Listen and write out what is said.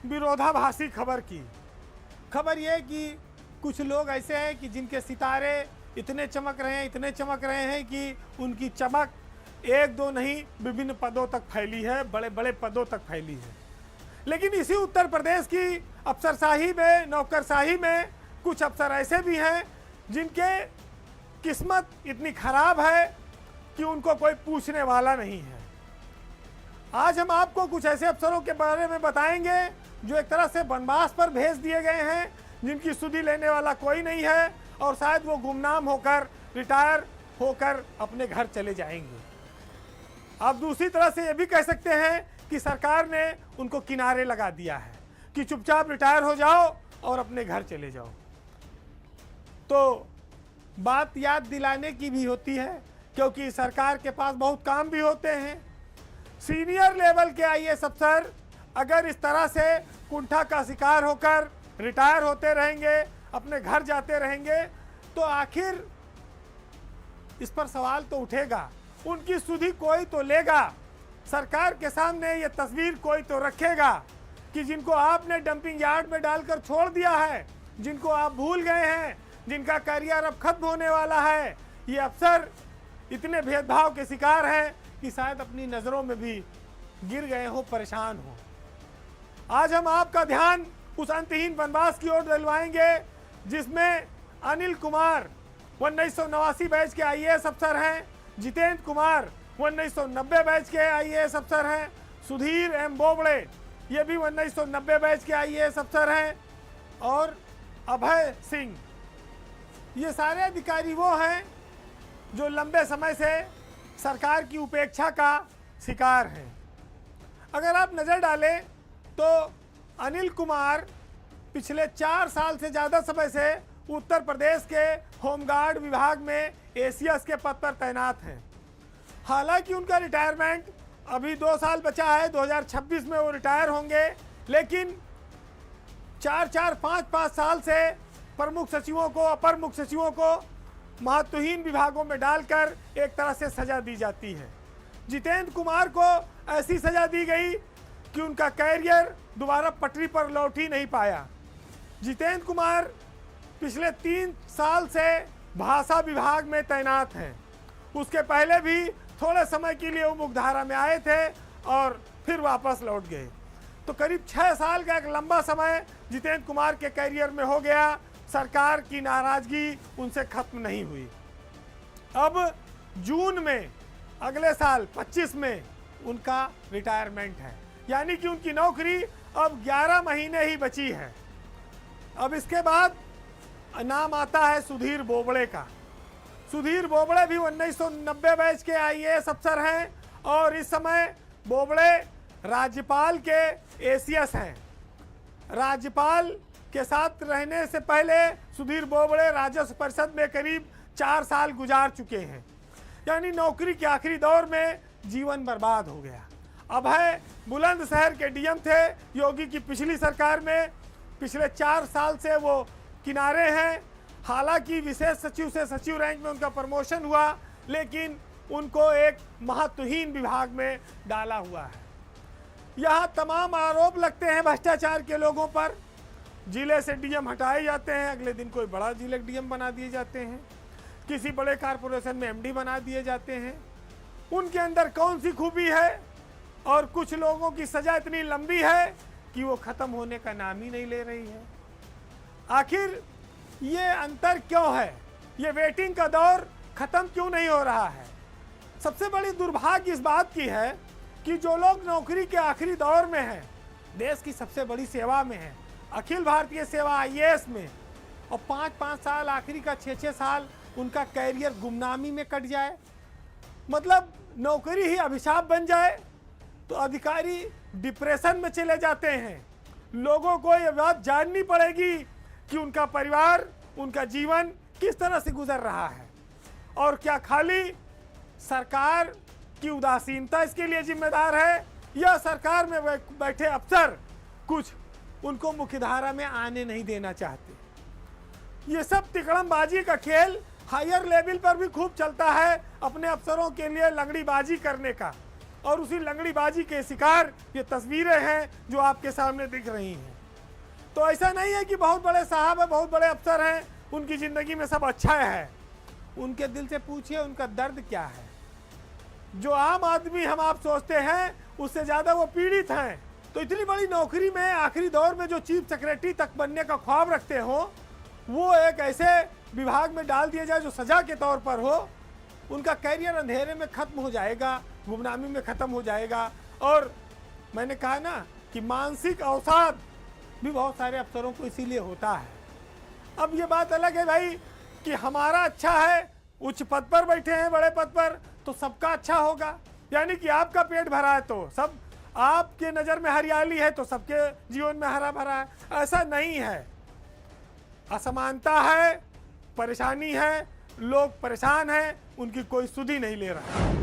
विरोधाभासी खबर की। खबर यह कि कुछ लोग ऐसे हैं कि जिनके सितारे इतने चमक रहे हैं कि उनकी चमक एक दो नहीं विभिन्न पदों तक फैली है, बड़े बड़े पदों तक फैली है। लेकिन इसी उत्तर प्रदेश की अफसरशाही में, नौकरशाही में कुछ अफसर ऐसे भी हैं जिनके किस्मत इतनी खराब है कि उनको कोई पूछने वाला नहीं है। आज हम आपको कुछ ऐसे अफसरों के बारे में बताएंगे जो एक तरह से वनवास पर भेज दिए गए हैं, जिनकी सुधि लेने वाला कोई नहीं है और शायद वो गुमनाम होकर, रिटायर होकर अपने घर चले जाएंगे। आप दूसरी तरह से ये भी कह सकते हैं कि सरकार ने उनको किनारे लगा दिया है कि चुपचाप रिटायर हो जाओ और अपने घर चले जाओ। तो बात याद दिलाने की भी होती है, क्योंकि सरकार के पास बहुत काम भी होते हैं। सीनियर लेवल के आईएएस अफसर अगर इस तरह से कुंठा का शिकार होकर रिटायर होते रहेंगे, अपने घर जाते रहेंगे, तो आखिर इस पर सवाल तो उठेगा, उनकी सुधि कोई तो लेगा। सरकार के सामने ये तस्वीर कोई तो रखेगा कि जिनको आपने डंपिंग यार्ड में डालकर छोड़ दिया है, जिनको आप भूल गए हैं, जिनका करियर अब खत्म होने वाला है, ये अफसर इतने भेदभाव के शिकार हैं कि शायद अपनी नज़रों में भी गिर गए हो, परेशान हो। आज हम आपका ध्यान उस अंतहीन वनवास की ओर दिलवाएंगे जिसमें अनिल कुमार 1989 बैच के आईएएस अफसर हैं, जितेंद्र कुमार 1990 बैच के आईएएस अफसर हैं, सुधीर एम बोबड़े ये भी 1990 बैच के आईएएस अफसर हैं, और अभय सिंह, ये सारे अधिकारी वो हैं जो लंबे समय से सरकार की उपेक्षा का शिकार हैं। अगर आप नज़र डालें तो अनिल कुमार पिछले 4 साल से ज़्यादा समय से उत्तर प्रदेश के होमगार्ड विभाग में एसीएस के पद पर तैनात हैं। हालांकि उनका रिटायरमेंट अभी 2 साल बचा है, 2026 में वो रिटायर होंगे, लेकिन 4-5 साल से प्रमुख सचिवों को, अपर मुख्य सचिवों को महत्वहीन विभागों में डालकर एक तरह से सजा दी जाती है। जितेंद्र कुमार को ऐसी सजा दी गई कि उनका कैरियर दोबारा पटरी पर लौट ही नहीं पाया। जितेंद्र कुमार पिछले 3 साल से भाषा विभाग में तैनात हैं। उसके पहले भी थोड़े समय के लिए वो मुख्यधारा में आए थे और फिर वापस लौट गए। तो करीब 6 साल का एक लंबा समय जितेंद्र कुमार के कैरियर में हो गया। सरकार की नाराजगी उनसे खत्म नहीं हुई। अब जून में अगले साल 25 में उनका रिटायरमेंट है, यानी कि उनकी नौकरी अब 11 महीने ही बची है। अब इसके बाद नाम आता है सुधीर बोबड़े का। सुधीर बोबड़े भी 1990 बैच के आईएएस अफसर हैं और इस समय बोबड़े राज्यपाल के एसीएस हैं। राज्यपाल के साथ रहने से पहले सुधीर बोबड़े राजस्व परिषद में करीब 4 साल गुजार चुके हैं, यानी नौकरी के आखिरी दौर में जीवन बर्बाद हो गया। अभय बुलंदशहर के डीएम थे योगी की पिछली सरकार में, पिछले 4 साल से वो किनारे हैं। हालांकि विशेष सचिव से सचिव रैंक में उनका प्रमोशन हुआ, लेकिन उनको एक महत्वहीन विभाग में डाला हुआ है। यहाँ तमाम आरोप लगते हैं भ्रष्टाचार के लोगों पर। जिले से डीएम हटाए जाते हैं, अगले दिन कोई बड़ा जिले डीएम बना दिए जाते हैं, किसी बड़े कारपोरेशन में एमडी बना दिए जाते हैं। उनके अंदर कौन सी खूबी है? और कुछ लोगों की सजा इतनी लंबी है कि वो ख़त्म होने का नाम ही नहीं ले रही है। आखिर ये अंतर क्यों है? ये वेटिंग का दौर ख़त्म क्यों नहीं हो रहा है? सबसे बड़ी दुर्भाग्य इस बात की है कि जो लोग नौकरी के आखिरी दौर में हैं, देश की सबसे बड़ी सेवा में हैं, अखिल भारतीय सेवा आईएएस में, और 5-5 साल आखिरी का 6-6 साल उनका कैरियर गुमनामी में कट जाए, मतलब नौकरी ही अभिशाप बन जाए, तो अधिकारी डिप्रेशन में चले जाते हैं। लोगों को ये बात जाननी पड़ेगी कि उनका परिवार, उनका जीवन किस तरह से गुजर रहा है, और क्या खाली सरकार की उदासीनता इसके लिए जिम्मेदार है, या सरकार में बैठे अफसर कुछ उनको मुख्यधारा में आने नहीं देना चाहते। ये सब तिकड़मबाजी का खेल हायर लेवल पर भी खूब चलता है, अपने अफसरों के लिए लंगड़ीबाजी करने का। और उसी लंगड़ीबाजी के शिकार ये तस्वीरें हैं जो आपके सामने दिख रही हैं। तो ऐसा नहीं है कि बहुत बड़े साहब हैं, बहुत बड़े अफसर हैं, उनकी ज़िंदगी में सब अच्छा है। उनके दिल से पूछिए उनका दर्द क्या है। जो आम आदमी हम आप सोचते हैं उससे ज़्यादा वो पीड़ित हैं। तो इतनी बड़ी नौकरी में आखिरी दौर में जो चीफ सेक्रेटरी तक बनने का ख्वाब रखते हो, वो एक ऐसे विभाग में डाल दिया जाए जो सज़ा के तौर पर हो, उनका कैरियर अंधेरे में ख़त्म हो जाएगा, गुमनामी में ख़त्म हो जाएगा। और मैंने कहा ना कि मानसिक अवसाद भी बहुत सारे अफसरों को इसीलिए होता है। अब ये बात अलग है भाई कि हमारा अच्छा है, उच्च पद पर बैठे हैं, बड़े पद पर, तो सबका अच्छा होगा, यानी कि आपका पेट भरा है तो सब, आपके नज़र में हरियाली है तो सबके जीवन में हरा भरा है। ऐसा नहीं है, असमानता है, परेशानी है, लोग परेशान हैं, उनकी कोई सुधि नहीं ले रहा।